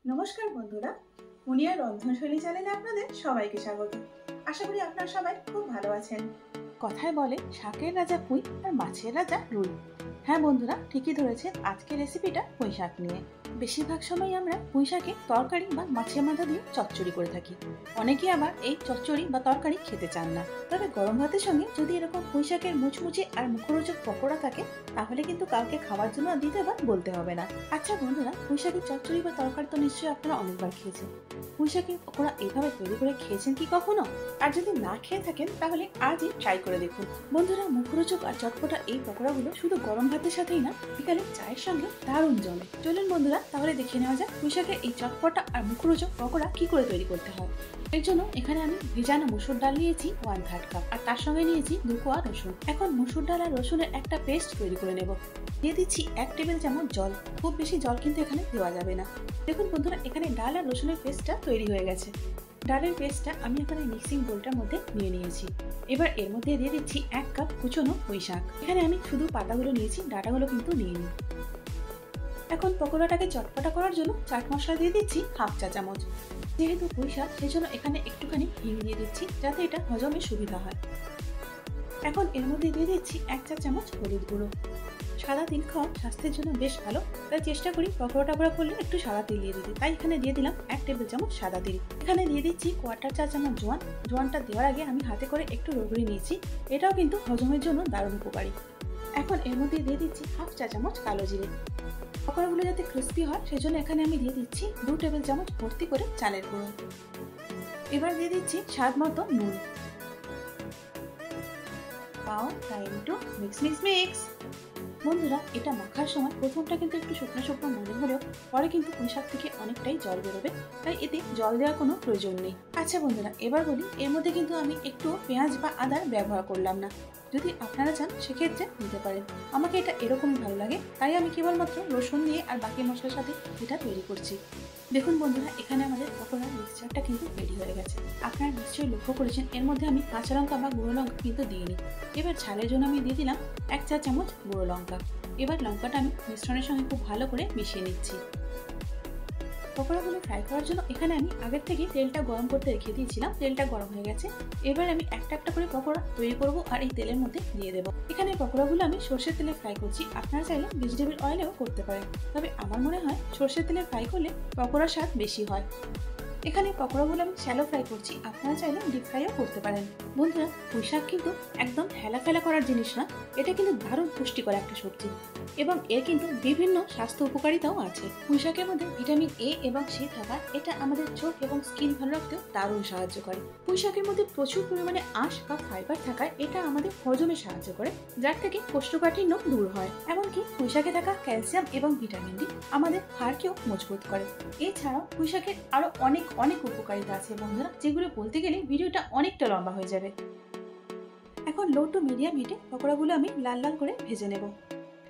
নমস্কার বন্ধুরা, মুনিয়ার রন্ধনশৈলী চ্যানেলে আপনাদের সবাইকে স্বাগত। আশা করি আপনারা সবাই খুব ভালো আছেন। কথায় বলে শাকের রাজা পুঁই আর মাছের রাজা রুই। হ্যাঁ বন্ধুরা, ঠিকই ধরেছেন। আজকের রেসিপিটা পুঁই শাক নিয়ে। বেশিরভাগ সময় আমরা পুঁই শাকে তরকারি বা মাছের মাথা দিয়ে চচ্চড়ি করে থাকি। অনেকে আবার এই চচ্চড়ি বা তরকারি খেতে চান না। তবে গরম ভাতের সঙ্গে যদি এরকম পুঁই শাকের মুচমুচে আর মুখরোচক পকোড়া থাকে তাহলে কিন্তু কাউকে খাওয়ার জন্য দ্বিতীয়বার বলতে হবে না। আচ্ছা বন্ধুরা, পুঁই শাকের চচ্চড়ি বা তরকারি তো নিশ্চয়ই আপনারা অনেকবার খেয়েছেন। পুঁই শাকের পকোড়া এইভাবে তৈরি করে খেয়েছেন কি কখনো? আর যদি না খেয়ে থাকেন তাহলে আজই ট্রাই করে দেখুন। বন্ধুরা, মুখরোচক আর চটপটা এই পকোড়াগুলো শুধু গরম ভাতের সাথেই না, বিকালে চায়ের সঙ্গে দারুণ জমে। চলুন বন্ধুরা, তাহলে দেখে নেওয়া যাক পুঁই শাকের এই চটপটা আর মুখরোচক পকোড়া কি করে তৈরি করতে হয়। এর জন্য এখানে আমি ভেজানো মসুর ডাল নিয়েছি 1/3 কাপ, আর তার সঙ্গে নিয়েছি 2 কোয়া রসুন। এখন মসুর ডাল আর রসুনের একটা পেস্ট তৈরি করে নেব। দিয়ে দিচ্ছি 1 টেবিল চামচ জল। খুব বেশি জল কিন্তু এখানে দেওয়া যাবে না। দেখুন বন্ধুরা, এখানে ডাল আর রসুনের পেস্টটা তৈরি হয়ে গেছে। ডালের পেস্টটা আমি এখানে মিক্সিং বোলটার মধ্যে নিয়ে নিয়েছি। এবার এর মধ্যে দিয়ে দিচ্ছি 1 কাপ কুচনো পুঁই শাক। এখানে আমি শুধু পাতাগুলো নিয়েছি, ডাঁটাগুলো কিন্তু নিইনি। এখন পকোড়াটাকে চটপটা করার জন্য চাট মশলা দিয়ে দিচ্ছি 1/2 চা চামচ। যেহেতু পুঁই শাক সেজন্য এখানে একটুখানি হিং দিয়ে দিচ্ছি যাতে এটা হজমে সুবিধা হয়। এখন এর মধ্যে দিয়ে দিচ্ছি 1 চা চামচ হলুদ গুঁড়ো। সাদা তিল খাওয়া স্বাস্থ্যের জন্য বেশ ভালো, তাই চেষ্টা করি পকোড়া টাকোড়া করলে একটু সাদা তিল দিয়ে দিতে। তাই এখানে দিয়ে দিলাম 1 টেবিল চামচ সাদা তিল। এখানে দিয়ে দিচ্ছি 1/4 চা চামচ জোয়ান। জোয়ানটা দেওয়ার আগে আমি হাতে করে একটু রগড়ে নিয়েছি, এটাও কিন্তু হজমের জন্য দারুণ উপকারী। এখন এর মধ্যে দিয়ে দিচ্ছি 1/2 চা চামচ কালো জিরে। পকোড়াগুলো যাতে ক্রিস্পি হয় সেজন্য এখানে আমি দিয়ে দিচ্ছি 2 টেবিল চামচ ভর্তি করে চালের গুঁড়ো। এবার দিয়ে দিচ্ছি স্বাদ মতো নুন। Now time to mix. বন্ধুরা, এটা মাখার সময় প্রথমটা কিন্তু একটু শুকনো শুকনো মনে হলেও পরে কিন্তু পুঁই শাক থেকে অনেকটাই জল বেরোবে, তাই এতে জল দেওয়ার কোনো প্রয়োজন নেই। আচ্ছা বন্ধুরা, এবার বলি, এর মধ্যে কিন্তু আমি একটু পেঁয়াজ বা আদার ব্যবহার করলাম না। যদি আপনারা চান সেক্ষেত্রে নিতে পারেন। আমাকে এটা এরকমই ভালো লাগে, তাই আমি কেবলমাত্র রসুন দিয়ে আর বাকি মশলার সাথে এটা তৈরি করছি। দেখুন বন্ধুরা, এখানে আমাদের পকোড়ার মিক্সচারটা কিন্তু রেডি হয়ে গেছে। আপনারা নিশ্চয়ই লক্ষ্য করেছেন এর মধ্যে আমি কাঁচা লঙ্কা বা গুঁড়ো লঙ্কা কিন্তু দিইনি। এবার ঝালের জন্য আমি দিয়ে দিলাম 1 চা চামচ গুঁড়ো লঙ্কা। এবার লঙ্কাটা আমি মিশ্রণের সঙ্গে খুব ভালো করে মিশিয়ে নিচ্ছি। পকোড়াগুলো ফ্রাই করার জন্য এখানে আমি আগের থেকে তেলটা গরম করতে রেখে দিয়েছিলাম। তেলটা গরম হয়ে গেছে। এবার আমি একটা একটা করে পকোড়া তৈরি করব আর এই তেলের মধ্যে দিয়ে দেবো। এখানে পকোড়াগুলো আমি সর্ষের তেলে ফ্রাই করছি। আপনারা চাইলে ভেজিটেবল অয়েলেও করতে পারেন, তবে আমার মনে হয় সর্ষের তেলে ফ্রাই করলে পকোড়ার স্বাদ বেশি হয়। এখানে পকোড়াগুলো আমি শ্যালো ফ্রাই করছি, আপনারা চাইলে ডিপ ফ্রাইও করতে পারেন। বন্ধুরা, পুঁই শাক কিন্তু একদম হেলাফেলা করার জিনিস না, এটা কিন্তু দারুণ পুষ্টিকর একটা সবজি এবং এর কিন্তু বিভিন্ন স্বাস্থ্য উপকারিতাও আছে। পুঁই শাকের মধ্যে ভিটামিন এ এবং সি থাকা এটা আমাদের চোখ এবং স্কিন ভালো রাখতেও দারুণ সাহায্য করে। পুঁই শাকের মধ্যে প্রচুর পরিমাণে আঁশ বা ফাইবার থাকায় এটা আমাদের হজমে সাহায্য করে, যার থেকে কোষ্ঠকাঠিন্য দূর হয়। এমনকি পুঁই শাকে থাকা ক্যালসিয়াম এবং ভিটামিন ডি আমাদের হাড়কেও মজবুত করে। এছাড়াও পুঁই শাকের আরো অনেক উপকারিতা আছে বন্ধুরা, যেগুলো বলতে গেলে ভিডিওটা অনেকটা লম্বা হয়ে যাবে। এখন লো টু মিডিয়াম হিটে পকোড়াগুলো আমি লাল লাল করে ভেজে নেব।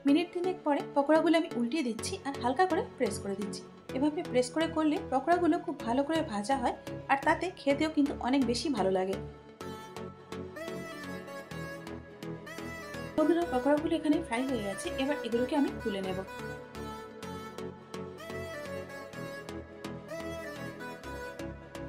মিনিট 3 পরে পকোড়াগুলো আমি উল্টিয়ে দিচ্ছি আর হালকা করে প্রেস করে দিচ্ছি। এভাবে প্রেস করে করলে পকোড়াগুলো খুব ভালো করে ভাজা হয় আর তাতে খেতেও কিন্তু অনেক বেশি ভালো লাগে। বন্ধুরা, পকোড়াগুলো এখানে ফ্রাই হয়ে গেছে। এবার এগুলোকে আমি তুলে নেব।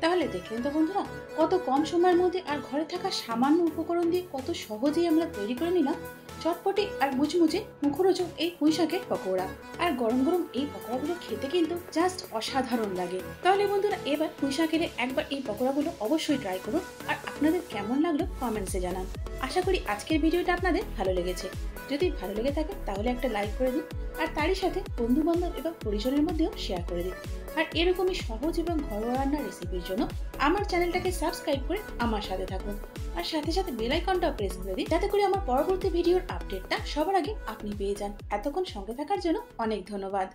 তাহলে দেখলেন তো বন্ধুরা, কত কম সময়ের মধ্যে আর ঘরে থাকা সামান্য উপকরণ দিয়ে কত সহজেই আমরা তৈরি করে নিলাম চটপটি আর মুচমুচে মুখরোচক এই পুঁই শাকের পকোড়া। আর গরম গরম এই পকোড়াগুলো খেতে কিন্তু জাস্ট অসাধারণ লাগে। তাহলে বন্ধুরা, এবার পুঁই শাকের একবার এই পকোড়াগুলো অবশ্যই ট্রাই করুন আর আপনাদের কেমন লাগলো কমেন্টসে জানান। আশা করি আজকের ভিডিওটা আপনাদের ভালো লেগেছে। যদি ভালো লেগে থাকে তাহলে একটা লাইক করে দিন আর তারই সাথে বন্ধু বান্ধব এবং পরিজনের মধ্যেও শেয়ার করে দিন। আর এরকমই সহজ এবং ঘরোয়া রান্নার রেসিপির জন্য আমার চ্যানেলটাকে সাবস্ক্রাইব করে আমার সাথে থাকুন আর সাথে সাথে বেল আইকনটাও প্রেস করে দিন, যাতে করে আমার পরবর্তী ভিডিওর আপডেটটা সবার আগে আপনি পেয়ে যান। এতক্ষণ সঙ্গে থাকার জন্য অনেক ধন্যবাদ।